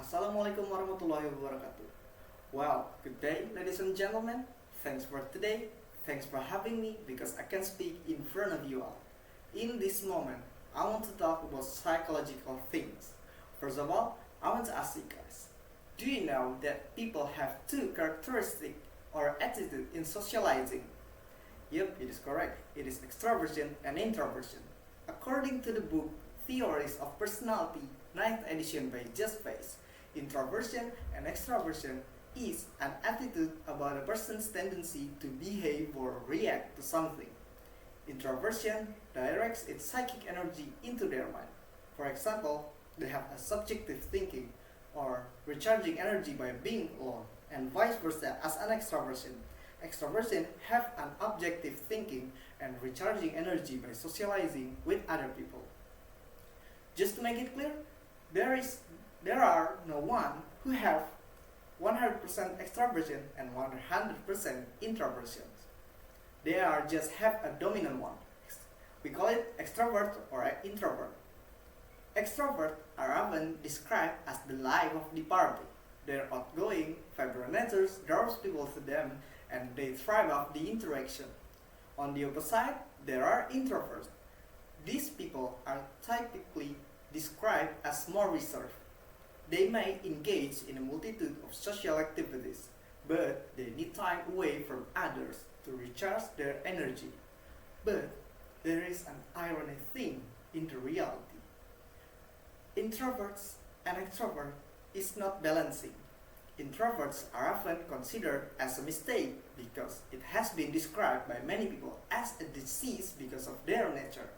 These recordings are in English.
Assalamualaikum warahmatullahi wabarakatuh. Well, good day, ladies and gentlemen. Thanks for today. Thanks for having me because I can speak in front of you all. In this moment, I want to talk about psychological things. First of all, I want to ask you guys, do you know that people have two characteristics or attitude in socializing? Yep, it is correct. It is extroversion and introversion. According to the book Theories of Personality, 9th edition by Just Face, introversion and extroversion is an attitude about a person's tendency to behave or react to something. Introversion directs its psychic energy into their mind. For example, they have a subjective thinking or recharging energy by being alone, and vice versa as an extroversion. Extroversion have an objective thinking and recharging energy by socializing with other people. Just to make it clear, there are no one who have 100% extroversion and 100% introversion. They are just have a dominant one. We call it extrovert or introvert. Extroverts are often described as the life of the party. Their outgoing, vibrant natures draws people to them and they thrive off the interaction. On the opposite side, there are introverts. These people are typically described as more reserved. They may engage in a multitude of social activities, but they need time away from others to recharge their energy. But there is an ironic thing in the reality. Introverts and extroverts is not balancing. Introverts are often considered as a mistake because it has been described by many people as a disease because of their nature.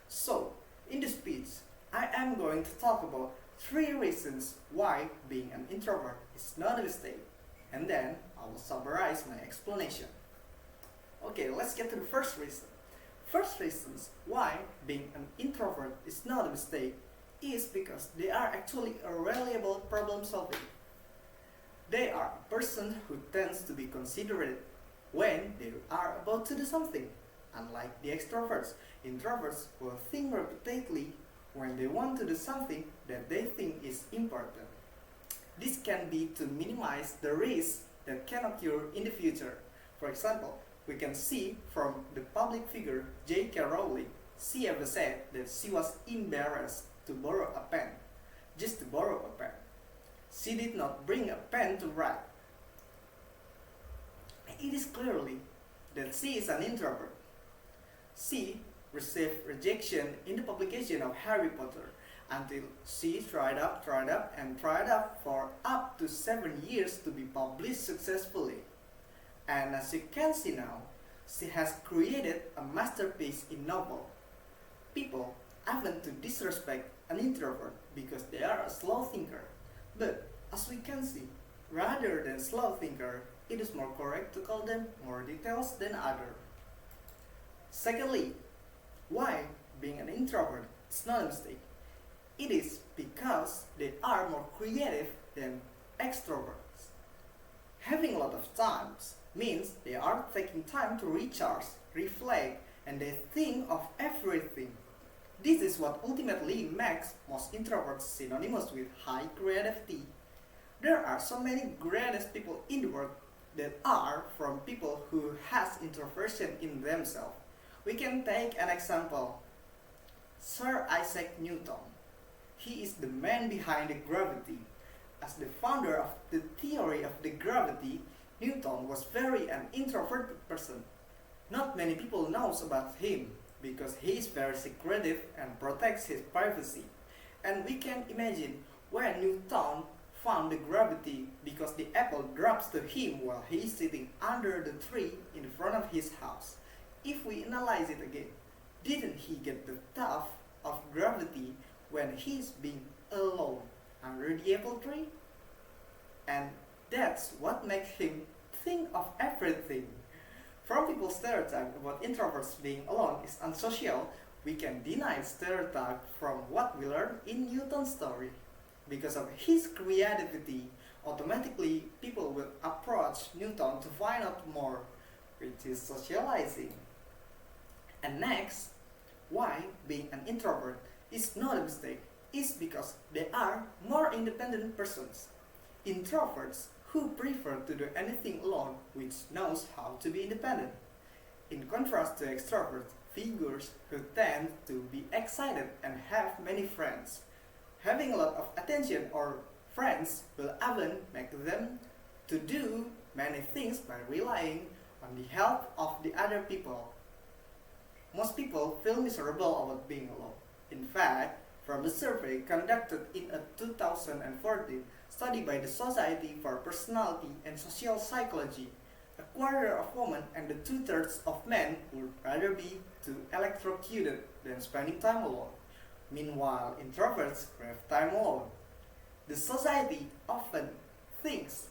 So, in this speech, I am going to talk about 3 reasons why being an introvert is not a mistake, and then I will summarize my explanation. Okay, let's get to the first reason. First reasons why being an introvert is not a mistake is because they are actually a reliable problem solving. They are a person who tends to be considerate when they are about to do something. Unlike the extroverts, introverts will think repeatedly when they want to do something that they think is important. This can be to minimize the risk that can occur in the future. For example, we can see from the public figure J.K. Rowling. She ever said that she was embarrassed to borrow a pen, just to borrow a pen. She did not bring a pen to write. It is clearly that she is an introvert. She received rejection in the publication of Harry Potter until she tried up for up to 7 years to be published successfully. And as you can see now, she has created a masterpiece in novel. People often to disrespect an introvert because they are a slow thinker. But as we can see, rather than slow thinker, it is more correct to call them more details than other. Secondly, why being an introvert is not a mistake? It is because they are more creative than extroverts. Having a lot of time means they are taking time to recharge, reflect, and they think of everything. This is what ultimately makes most introverts synonymous with high creativity. There are so many greatest people in the world that are from people who has introversion in themselves. We can take an example. Sir Isaac Newton. He is the man behind the gravity. As the founder of the theory of the gravity, Newton was very an introverted person. Not many people knows about him because he is very secretive and protects his privacy. And we can imagine when Newton found the gravity because the apple drops to him while he is sitting under the tree in front of his house. If we analyze it again, didn't he get the thought of gravity when he is being alone under the apple tree? And that's what makes him think of everything. From people's stereotype about introverts being alone is unsocial, we can deny stereotype from what we learned in Newton's story. Because of his creativity, automatically people will approach Newton to find out more, which is socializing. And next, why being an introvert is not a mistake. is because they are more independent persons. Introverts who prefer to do anything alone, which knows how to be independent. In contrast to extrovert figures who tend to be excited and have many friends. Having a lot of attention or friends will often make them to do many things by relying on the help of the other people. Most people feel miserable about being alone. In fact, from the survey conducted in a 2014 study by the Society for Personality and Social Psychology, a quarter of women and 2/3 of men would rather be too electrocuted than spending time alone. Meanwhile, introverts crave time alone. The society often thinks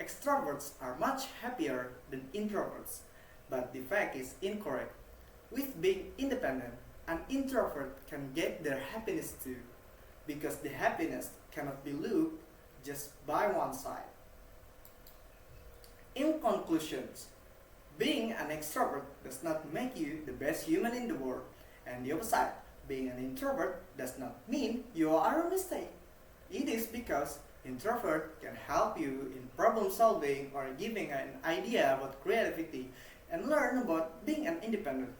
extroverts are much happier than introverts, but the fact is incorrect. With being independent, an introvert can get their happiness too, because the happiness cannot be looked just by one side. In conclusion, being an extrovert does not make you the best human in the world, and the opposite, being an introvert does not mean you are a mistake. It is because introvert can help you in problem solving or giving an idea about creativity and learn about being an independent.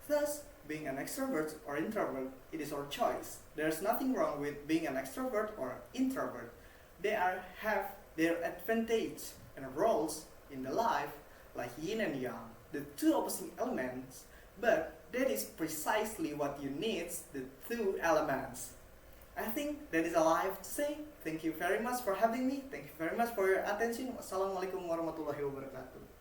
Thus, being an extrovert or introvert, it is our choice. There is nothing wrong with being an extrovert or introvert. Have their advantage and roles in the life like yin and yang, the two opposing elements, but that is precisely what you need, the two elements. I think that is all I have to say. Thank you very much for having me. Thank you very much for your attention. Wassalamualaikum warahmatullahi wabarakatuh.